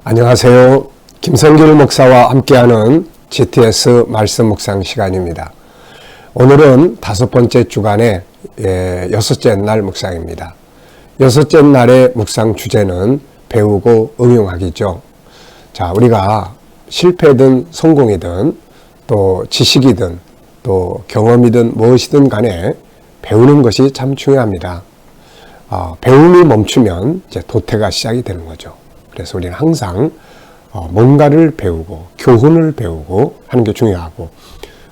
안녕하세요. 김성길 목사와 함께하는 GTS 말씀 묵상 시간입니다. 오늘은 5번째 주간의 6째 날 묵상입니다. 6째 날의 묵상 주제는 배우고 응용하기죠. 자, 우리가 실패든 성공이든 또 지식이든 또 경험이든 무엇이든 간에 배우는 것이 참 중요합니다. 배움이 멈추면 이제 도태가 시작이 되는 거죠. 그래서 우리는 항상 뭔가를 배우고 교훈을 배우고 하는 게 중요하고,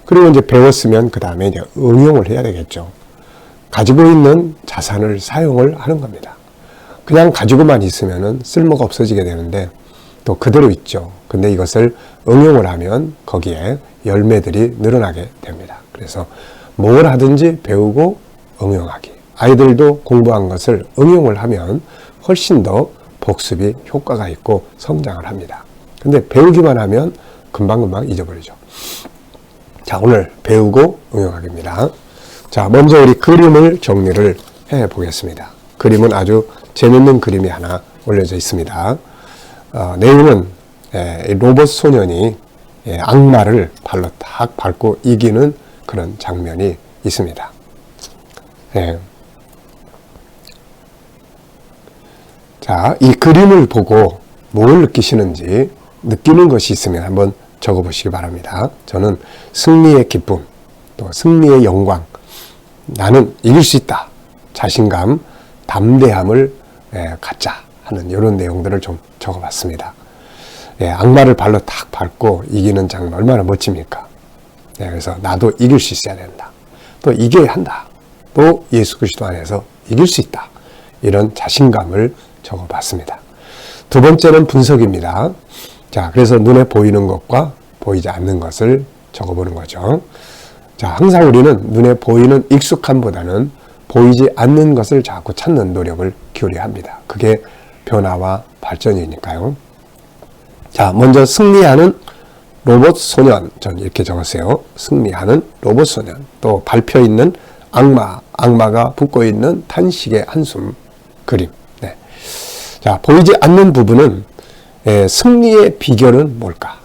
그리고 이제 배웠으면 그 다음에 이제 응용을 해야 되겠죠. 가지고 있는 자산을 사용을 하는 겁니다. 그냥 가지고만 있으면은 쓸모가 없어지게 되는데 또 그대로 있죠. 근데 이것을 응용을 하면 거기에 열매들이 늘어나게 됩니다. 그래서 뭘 하든지 배우고 응용하기. 아이들도 공부한 것을 응용을 하면 훨씬 더 복습이 효과가 있고 성장을 합니다. 근데 배우기만 하면 금방금방 잊어버리죠. 자, 오늘 배우고 응용하기입니다. 자, 먼저 우리 그림을 정리를 해 보겠습니다. 그림은 아주 재밌는 그림이 하나 올려져 있습니다. 내용은 로봇 소년이 악마를 발로 탁 밟고 이기는 그런 장면이 있습니다. 자, 이 그림을 보고 뭘 느끼시는지, 느끼는 것이 있으면 한번 적어보시기 바랍니다. 저는 승리의 기쁨, 또 승리의 영광, 나는 이길 수 있다, 자신감, 담대함을 갖자 하는 이런 내용들을 좀 적어봤습니다. 악마를 발로 탁 밟고 이기는 장면 얼마나 멋집니까? 그래서 나도 이길 수 있어야 된다, 또 이겨야 한다, 또 예수 그리스도 안에서 이길 수 있다, 이런 자신감을 적어봤습니다. 두 번째는 분석입니다. 자, 그래서 눈에 보이는 것과 보이지 않는 것을 적어보는 거죠. 자, 항상 우리는 눈에 보이는 익숙함보다는 보이지 않는 것을 자꾸 찾는 노력을 기울여야 합니다. 그게 변화와 발전이니까요. 자, 먼저 승리하는 로봇 소년, 전 이렇게 적었어요. 승리하는 로봇 소년. 또 밟혀 있는 악마가 붙고 있는 탄식의 한숨 그림. 자, 보이지 않는 부분은 승리의 비결은 뭘까?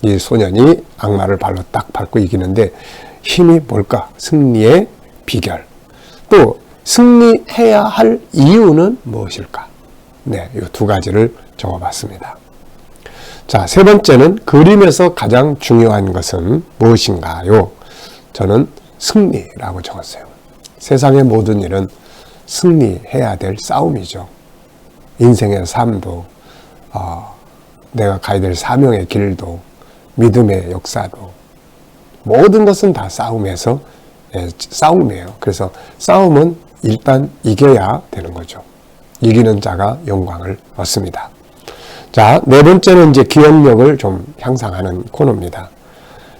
이 소년이 악마를 발로 딱 밟고 이기는데 힘이 뭘까? 승리의 비결. 또 승리해야 할 이유는 무엇일까? 이 두 가지를 적어봤습니다. 자, 세 번째는 그림에서 가장 중요한 것은 무엇인가요? 저는 승리라고 적었어요. 세상의 모든 일은 승리해야 될 싸움이죠. 인생의 삶도, 내가 가야 될 사명의 길도, 믿음의 역사도, 모든 것은 다 싸움이에요. 그래서 싸움은 일단 이겨야 되는 거죠. 이기는 자가 영광을 얻습니다. 자, 네 번째는 이제 기억력을 좀 향상하는 코너입니다.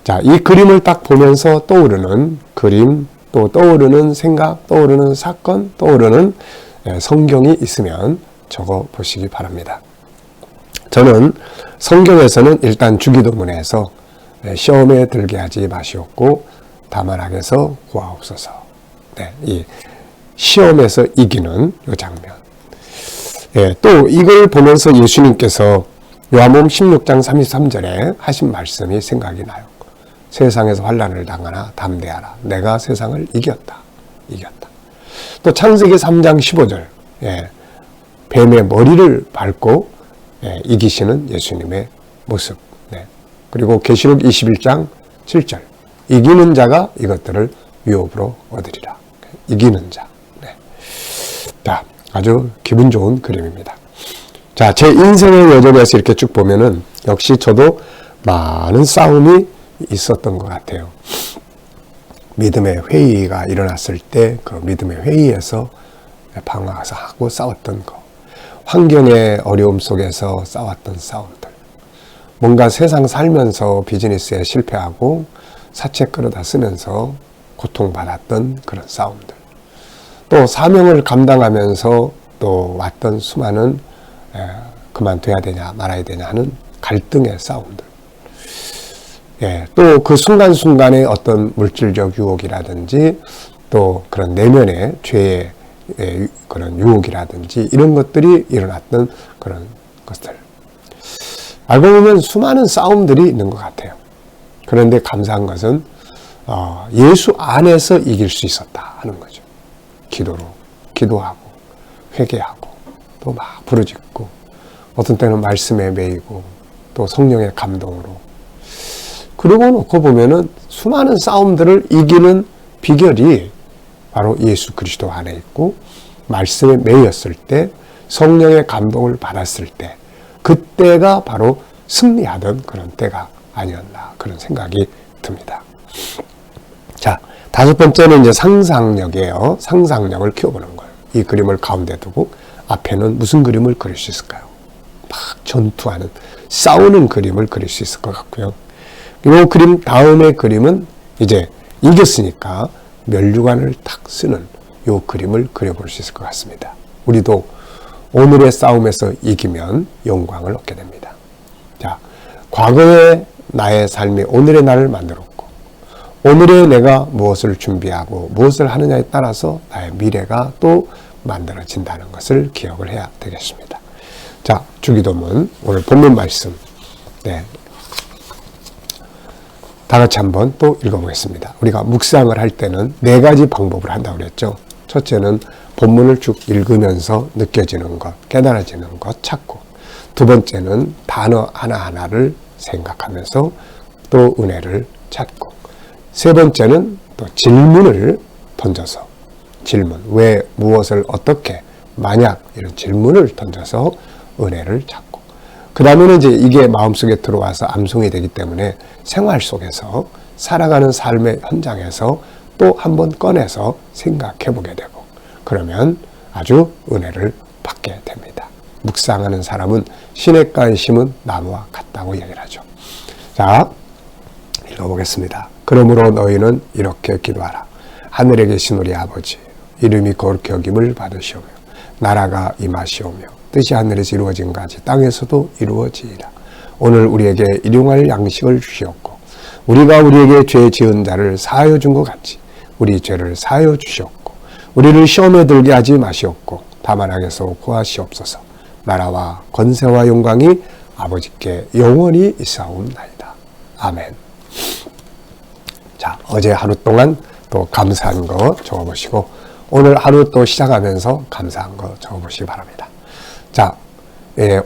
자, 이 그림을 딱 보면서 떠오르는 그림, 또 떠오르는 생각, 떠오르는 사건, 떠오르는 성경이 있으면 적어 보시기 바랍니다. 저는 성경에서는 일단 주기도문에서 시험에 들게 하지 마시옵고 다만 악에서 구하옵소서. 이 시험에서 이기는 이 장면. 또 이걸 보면서 예수님께서 요한복음 16장 33절에 하신 말씀이 생각이 나요. 세상에서 환난을 당하나 담대하라. 내가 세상을 이겼다. 또 창세기 3장 15절. 뱀의 머리를 밟고 이기시는 예수님의 모습. 그리고 계시록 21장 7절. 이기는 자가 이것들을 유업으로 얻으리라. 이기는 자. 자, 아주 기분 좋은 그림입니다. 자, 제 인생의 여정에서 이렇게 쭉 보면은 역시 저도 많은 싸움이 있었던 것 같아요. 믿음의 회의가 일어났을 때 그 믿음의 회의에서 방황해서 하고 싸웠던 거. 환경의 어려움 속에서 싸웠던 싸움들. 뭔가 세상 살면서 비즈니스에 실패하고 사채 끌어다 쓰면서 고통받았던 그런 싸움들. 또 사명을 감당하면서 또 왔던 수많은 그만둬야 되냐 말아야 되냐 하는 갈등의 싸움들. 또 그 순간순간의 어떤 물질적 유혹이라든지 또 그런 내면의 죄의 그런 유혹이라든지 이런 것들이 일어났던 그런 것들. 알고 보면 수많은 싸움들이 있는 것 같아요. 그런데 감사한 것은 예수 안에서 이길 수 있었다 하는 거죠. 기도하고 회개하고 또 막 부르짖고 어떤 때는 말씀에 매이고 또 성령의 감동으로, 그러고 놓고 보면은 수많은 싸움들을 이기는 비결이 바로 예수 그리스도 안에 있고 말씀에 매였을 때, 성령의 감동을 받았을 때, 그때가 바로 승리하던 그런 때가 아니었나, 그런 생각이 듭니다. 자, 다섯 번째는 이제 상상력이에요. 상상력을 키워보는 거예요. 이 그림을 가운데 두고 앞에는 무슨 그림을 그릴 수 있을까요? 막 전투하는, 싸우는 그림을 그릴 수 있을 것 같고요. 이 그림 다음의 그림은 이제 이겼으니까 면류관을 탁 쓰는 이 그림을 그려볼 수 있을 것 같습니다. 우리도 오늘의 싸움에서 이기면 영광을 얻게 됩니다. 자, 과거의 나의 삶이 오늘의 나를 만들었고, 오늘의 내가 무엇을 준비하고 무엇을 하느냐에 따라서 나의 미래가 또 만들어진다는 것을 기억을 해야 되겠습니다. 자, 주기도문 오늘 본문 말씀, 다 같이 한번 또 읽어보겠습니다. 우리가 묵상을 할 때는 네 가지 방법을 한다고 그랬죠. 첫째는 본문을 쭉 읽으면서 느껴지는 것, 깨달아지는 것 찾고, 두 번째는 단어 하나하나를 생각하면서 또 은혜를 찾고, 세 번째는 또 질문을 던져서, 질문, 왜, 무엇을, 어떻게, 만약, 이런 질문을 던져서 은혜를 찾고, 그 다음에는 이제 이게 마음속에 들어와서 암송이 되기 때문에 생활 속에서 살아가는 삶의 현장에서 또 한번 꺼내서 생각해 보게 되고, 그러면 아주 은혜를 받게 됩니다. 묵상하는 사람은 시냇가에 심은 나무와 같다고 얘기를 하죠. 자, 읽어보겠습니다. 그러므로 너희는 이렇게 기도하라. 하늘에 계신 우리 아버지, 이름이 거룩히 여김을 받으시오며 나라가 임하시오며 뜻이 하늘에서 이루어진 같이 땅에서도 이루어지이다. 오늘 우리에게 일용할 양식을 주시옵고, 우리가 우리에게 죄 지은 자를 사하여 준 것 같이 우리 죄를 사하여 주시옵고, 우리를 시험에 들게 하지 마시옵고 다만 악에서 구하시옵소서. 나라와 권세와 영광이 아버지께 영원히 있사옵나이다. 아멘. 자, 어제 하루 동안 또 감사한 거 적어보시고 오늘 하루 또 시작하면서 감사한 거 적어보시기 바랍니다. 자,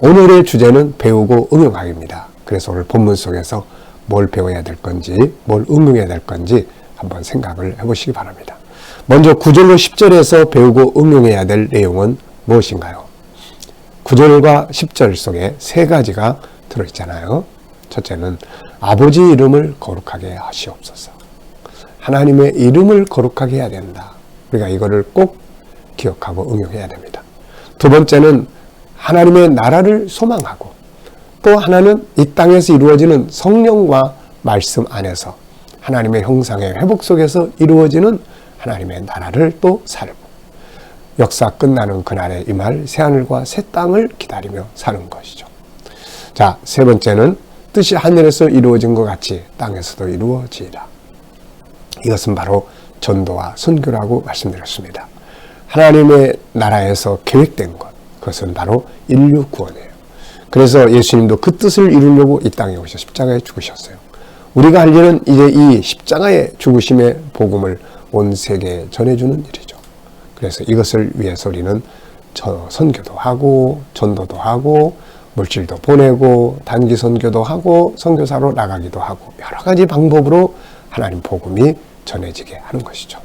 오늘의 주제는 배우고 응용하기입니다. 그래서 오늘 본문 속에서 뭘 배워야 될 건지, 뭘 응용해야 될 건지 한번 생각을 해보시기 바랍니다. 먼저 9절로 10절에서 배우고 응용해야 될 내용은 무엇인가요? 9절과 10절 속에 세 가지가 들어있잖아요. 첫째는 아버지 이름을 거룩하게 하시옵소서. 하나님의 이름을 거룩하게 해야 된다. 우리가 이거를 꼭 기억하고 응용해야 됩니다. 두 번째는 하나님의 나라를 소망하고, 또 하나는 이 땅에서 이루어지는 성령과 말씀 안에서 하나님의 형상의 회복 속에서 이루어지는 하나님의 나라를 또 살고, 역사 끝나는 그날에 임할 새하늘과 새 땅을 기다리며 사는 것이죠. 자, 세 번째는 뜻이 하늘에서 이루어진 것 같이 땅에서도 이루어지리라. 이것은 바로 전도와 선교라고 말씀드렸습니다. 하나님의 나라에서 계획된 것, 그것은 바로 인류 구원이에요. 그래서 예수님도 그 뜻을 이루려고 이 땅에 오셔 십자가에 죽으셨어요. 우리가 할 일은 이제 이 십자가의 죽으심의 복음을 온 세계에 전해주는 일이죠. 그래서 이것을 위해서 우리는 선교도 하고 전도도 하고 물질도 보내고 단기 선교도 하고 선교사로 나가기도 하고 여러 가지 방법으로 하나님 복음이 전해지게 하는 것이죠.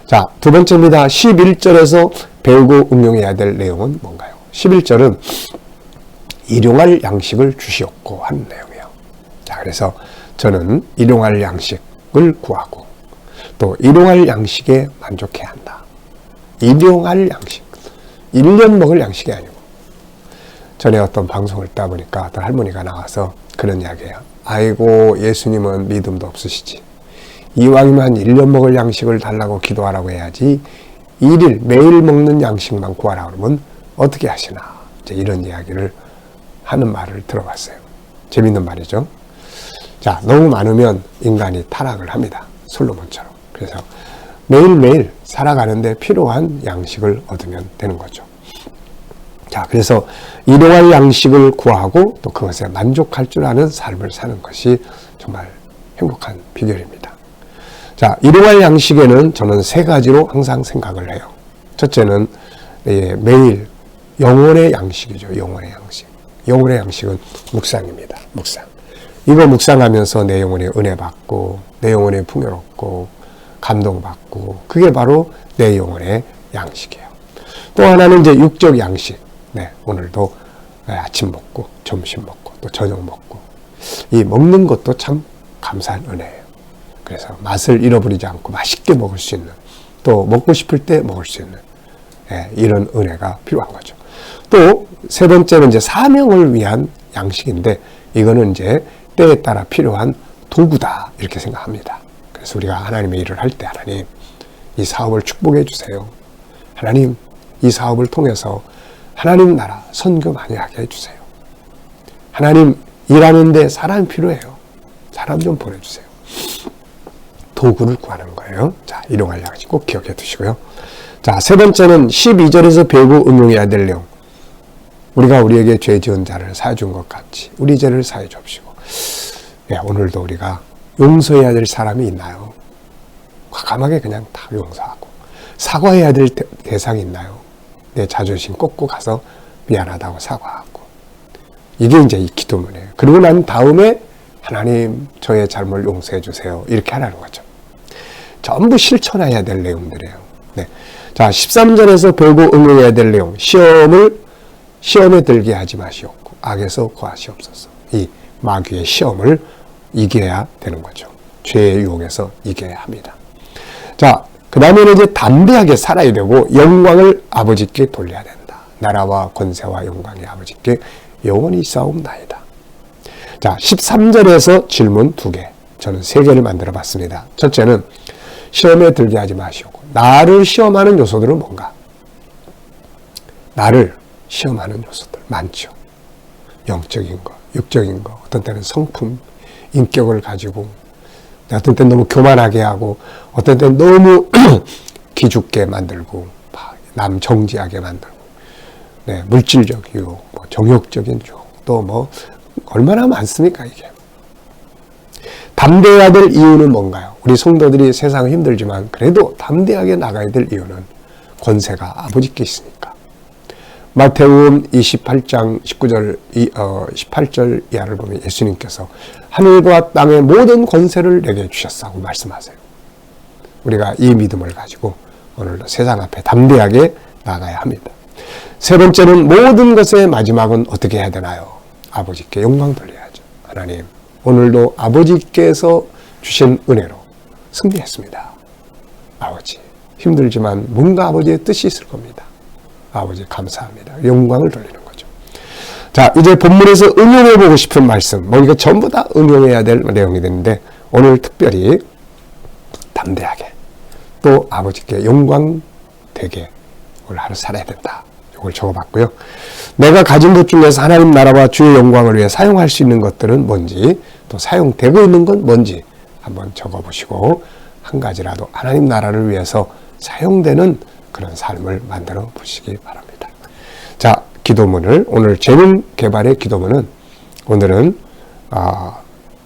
자, 두 번째입니다. 11절에서 배우고 응용해야 될 내용은 뭔가요? 11절은 일용할 양식을 주시옵고 하는 내용이에요. 자, 그래서 저는 일용할 양식을 구하고 또 일용할 양식에 만족해야 한다. 일용할 양식. 1년 먹을 양식이 아니고. 전에 어떤 방송을 따 보니까 어떤 할머니가 나와서 그런 이야기예요. 아이고, 예수님은 믿음도 없으시지. 이왕이면 1년 먹을 양식을 달라고 기도하라고 해야지 1일 매일 먹는 양식만 구하라 그러면 어떻게 하시나. 이제 이런 이야기를 하는 말을 들어봤어요. 재밌는 말이죠. 자, 너무 많으면 인간이 타락을 합니다. 솔로몬처럼. 그래서 매일매일 살아가는데 필요한 양식을 얻으면 되는 거죠. 자, 그래서 일용할 양식을 구하고 또 그것에 만족할 줄 아는 삶을 사는 것이 정말 행복한 비결입니다. 자, 일용할 양식에는 저는 세 가지로 항상 생각을 해요. 첫째는 매일 영혼의 양식이죠. 영혼의 양식. 영혼의 양식은 묵상입니다. 묵상. 이거 묵상하면서 내 영혼이 은혜 받고 내 영혼이 풍요롭고 감동받고 그게 바로 내 영혼의 양식이에요. 또 하나는 이제 육적 양식. 네, 오늘도 아침 먹고 점심 먹고 또 저녁 먹고 이 먹는 것도 참 감사한 은혜예요. 그래서 맛을 잃어버리지 않고 맛있게 먹을 수 있는 또 먹고 싶을 때 먹을 수 있는 이런 은혜가 필요한 거죠. 또 세 번째는 이제 사명을 위한 양식인데 이거는 이제 때에 따라 필요한 도구다 이렇게 생각합니다. 그래서 우리가 하나님의 일을 할 때 하나님 이 사업을 축복해 주세요. 하나님 이 사업을 통해서 하나님 나라 선교 많이 하게 해주세요. 하나님 일하는데 사람 필요해요. 사람 좀 보내주세요. 도구를 구하는 거예요. 자, 일용할 양식 꼭 기억해 두시고요. 자, 세 번째는 12절에서 배우고 응용해야 될 내용. 우리가 우리에게 죄 지은 자를 사해 준 것 같이 우리 죄를 사해 줍시고. 오늘도 우리가 용서해야 될 사람이 있나요? 과감하게 그냥 다 용서하고. 사과해야 될 대상이 있나요? 내 자존심 꺾고 가서 미안하다고 사과하고. 이게 이제 이 기도문이에요. 그리고 난 다음에 하나님 저의 잘못을 용서해 주세요. 이렇게 하라는 거죠. 전부 실천해야 될 내용들이에요. 네. 자, 13절에서 배우고 응용해야 될 내용. 시험에 들게 하지 마시옵고 악에서 구하시옵소서. 이 마귀의 시험을 이겨야 되는 거죠. 죄의 유혹에서 이겨야 합니다. 자, 그 다음에는 이제 담대하게 살아야 되고 영광을 아버지께 돌려야 된다. 나라와 권세와 영광이 아버지께 영원히 싸움나이다. 자, 13절에서 질문 2개. 저는 3개를 만들어 봤습니다. 첫째는 시험에 들게 하지 마시고 나를 시험하는 요소들은 뭔가? 나를 시험하는 요소들 많죠. 영적인 거, 육적인 거, 어떤 때는 성품, 인격을 가지고 어떤 때는 너무 교만하게 하고 어떤 때는 너무 기죽게 만들고 남 정지하게 만들고 물질적 유혹, 정욕적인 유혹 또 얼마나 많습니까 이게. 담대해야 될 이유는 뭔가요? 우리 성도들이 세상은 힘들지만 그래도 담대하게 나가야 될 이유는 권세가 아버지께 있으니까. 마태복음 28장 18절 이하를 보면 예수님께서 하늘과 땅의 모든 권세를 내게 주셨다고 말씀하세요. 우리가 이 믿음을 가지고 오늘도 세상 앞에 담대하게 나가야 합니다. 세 번째는 모든 것의 마지막은 어떻게 해야 되나요? 아버지께 영광 돌려야죠. 하나님, 오늘도 아버지께서 주신 은혜로 승리했습니다. 아버지, 힘들지만 뭔가 아버지의 뜻이 있을 겁니다. 아버지 감사합니다. 영광을 돌리는 거죠. 자, 이제 본문에서 응용해보고 싶은 말씀, 이거 전부 다 응용해야 될 내용이 되는데 오늘 특별히 담대하게 또 아버지께 영광 되게 오늘 하루 살아야 된다. 이걸 적어봤고요. 내가 가진 것 중에서 하나님 나라와 주의 영광을 위해 사용할 수 있는 것들은 뭔지 또 사용되고 있는 건 뭔지 한번 적어보시고 한 가지라도 하나님 나라를 위해서 사용되는 그런 삶을 만들어 보시기 바랍니다. 자, 기도문을 오늘 재능 개발의 기도문은 오늘은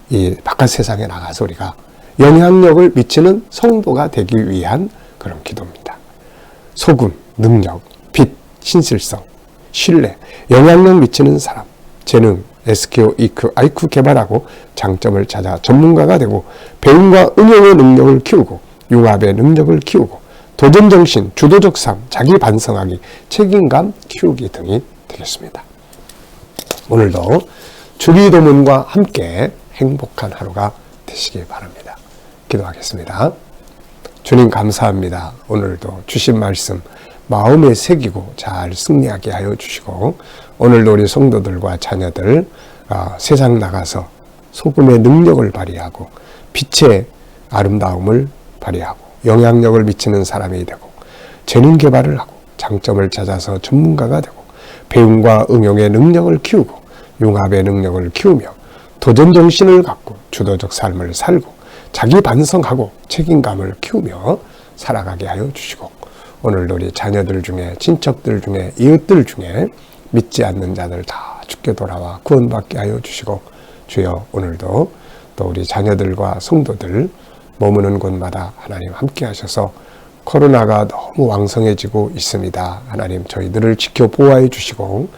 이 바깥 세상에 나가서 우리가 영향력을 미치는 성도가 되기 위한 그런 기도입니다. 소금, 능력, 빛, 신실성, 신뢰, 영향력 미치는 사람, 재능, SQ, EQ, IQ 개발하고 장점을 찾아 전문가가 되고 배움과 응용의 능력을 키우고 융합의 능력을 키우고 도전정신, 주도적 삶, 자기 반성하기, 책임감 키우기 등이 되겠습니다. 오늘도 주기도문과 함께 행복한 하루가 되시기 바랍니다. 기도하겠습니다. 주님 감사합니다. 오늘도 주신 말씀 마음에 새기고 잘 승리하게 하여 주시고 오늘도 우리 성도들과 자녀들 세상 나가서 소금의 능력을 발휘하고 빛의 아름다움을 발휘하고 영향력을 미치는 사람이 되고 재능 개발을 하고 장점을 찾아서 전문가가 되고 배움과 응용의 능력을 키우고 융합의 능력을 키우며 도전정신을 갖고 주도적 삶을 살고 자기 반성하고 책임감을 키우며 살아가게 하여 주시고 오늘도 우리 자녀들 중에 친척들 중에 이웃들 중에 믿지 않는 자들 다 죽게 돌아와 구원받게 하여 주시고, 주여 오늘도 또 우리 자녀들과 성도들 머무는 곳마다 하나님 함께 하셔서 코로나가 너무 왕성해지고 있습니다. 하나님 저희들을 지켜 보호해 주시고,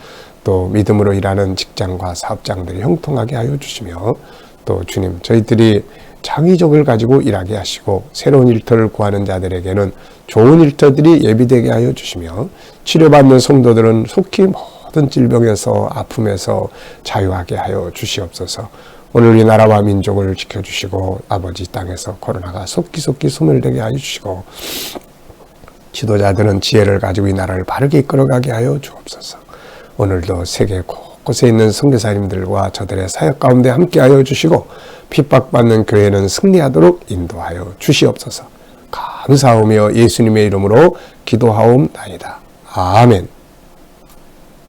또 믿음으로 일하는 직장과 사업장들이 형통하게 하여 주시며, 또 주님 저희들이 창의적을 가지고 일하게 하시고, 새로운 일터를 구하는 자들에게는 좋은 일터들이 예비되게 하여 주시며, 치료받는 성도들은 속히 모든 질병에서 아픔에서 자유하게 하여 주시옵소서. 오늘 이 나라와 민족을 지켜주시고, 아버지 땅에서 코로나가 속히 소멸되게 하여 주시고, 지도자들은 지혜를 가지고 이 나라를 바르게 이끌어가게 하여 주옵소서. 오늘도 세계 곳곳에 있는 선교사님들과 저들의 사역 가운데 함께하여 주시고, 핍박받는 교회는 승리하도록 인도하여 주시옵소서. 감사하며 예수님의 이름으로 기도하옵나이다. 아멘.